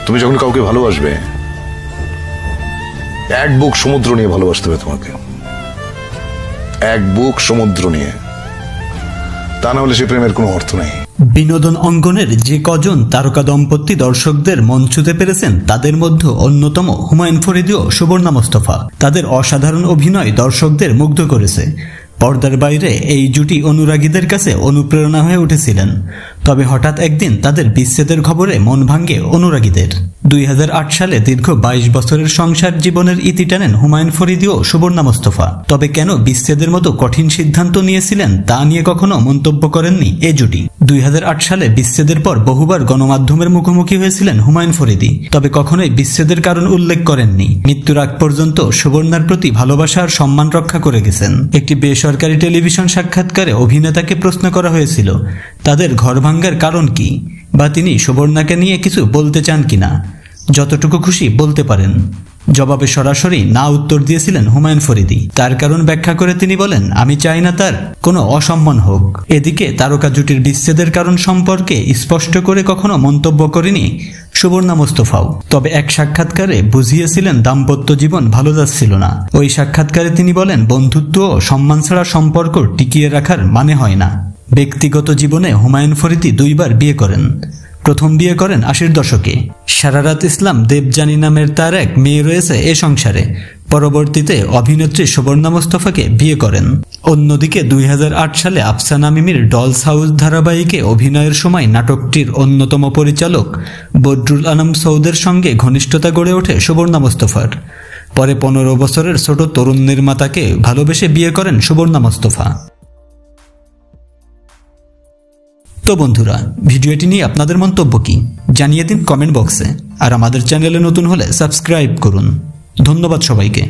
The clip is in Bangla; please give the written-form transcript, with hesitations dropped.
তুমি যখন কাউকে ভালোবাসবে এক বুক সমুদ্র নিয়ে ভালোবাসতে হবে তোমাকে, এক বুক সমুদ্র নিয়ে, তা না হলে সে প্রেমের কোনো অর্থ নেই। বিনোদন অঙ্গনের যে কজন তারকা দম্পতি দর্শকদের মন ছুঁতে পেরেছেন তাদের মধ্যে অন্যতম হুমায়ুন ফরিদী ও সুবর্ণা মোস্তফা। তাদের অসাধারণ অভিনয় দর্শকদের মুগ্ধ করেছে। পর্দার বাইরে এই জুটি অনুরাগীদের কাছে অনুপ্রেরণা হয়ে উঠেছিলেন। তবে হঠাৎ একদিন তাদের বিচ্ছেদের খবরে মন ভাঙ্গে অনুরাগীদের। 2008 সালে দীর্ঘ 22 বছরের সংসার জীবনের ইতি টানেন হুমায়ুন ফরিদী ও সুবর্ণা মোস্তফা। তবে কেন বিচ্ছেদের মতো কঠিন সিদ্ধান্ত নিয়েছিলেন তা নিয়ে কখনো মন্তব্য করেননি এ জুটি। 2008 সালে বিচ্ছেদের পর বহুবার গণমাধ্যমের মুখোমুখি হয়েছিলেন হুমায়ুন ফরিদী, তবে কখনোই বিচ্ছেদের কারণ উল্লেখ করেননি। মৃত্যুর আগ পর্যন্ত সুবর্ণার প্রতি ভালোবাসা আর সম্মান রক্ষা করে গেছেন। একটি বেসরকারি টেলিভিশন সাক্ষাৎকারে অভিনেতাকে প্রশ্ন করা হয়েছিল তাদের ঘর ভাঙ্গার কারণ কি, বা তিনি সুবর্ণাকে নিয়ে কিছু বলতে চান কিনা। যতটুকু খুশি বলতে পারেন। জবাবে সরাসরি না উত্তর দিয়েছিলেন হুমায়ুন ফরিদী। তার কারণ ব্যাখ্যা করে তিনি বলেন, আমি চাই না তার কোনো অসম্মান হোক। এদিকে তারকা জুটির বিচ্ছেদের কারণ সম্পর্কে স্পষ্ট করে কখনো মন্তব্য করেনি সুবর্ণা মোস্তফাও। তবে এক সাক্ষাৎকারে বুঝিয়েছিলেন দাম্পত্য জীবন ভালো যাচ্ছিল না। ওই সাক্ষাৎকারে তিনি বলেন, বন্ধুত্ব ও সম্মান ছাড়া সম্পর্ক টিকিয়ে রাখার মানে হয় না। ব্যক্তিগত জীবনে হুমায়ুন ফরিদী 2 বার বিয়ে করেন। প্রথম বিয়ে করেন 80-র দশকে। সারারাত ইসলাম দেবযানী নামের তার এক মেয়ে রয়েছে এ সংসারে। পরবর্তীতে অভিনেত্রী সুবর্ণা মোস্তফাকে বিয়ে করেন। অন্যদিকে 2008 সালে আফসানা মিমির ডলস হাউস ধারাবাহিকে অভিনয়ের সময় নাটকটির অন্যতম পরিচালক বদরুল আনাম সৌদের সঙ্গে ঘনিষ্ঠতা গড়ে ওঠে সুবর্ণা মোস্তফার। পরে 15 বছরের ছোট তরুণ নির্মাতাকে ভালোবেসে বিয়ে করেন সুবর্ণা মোস্তফা। তো বন্ধুরা, ভিডিওটি নিয়ে আপনাদের মন্তব্য কি জানিয়ে দিন কমেন্ট বক্সে। আর আমাদের চ্যানেলে নতুন হলে সাবস্ক্রাইব করুন। ধন্যবাদ সবাইকে।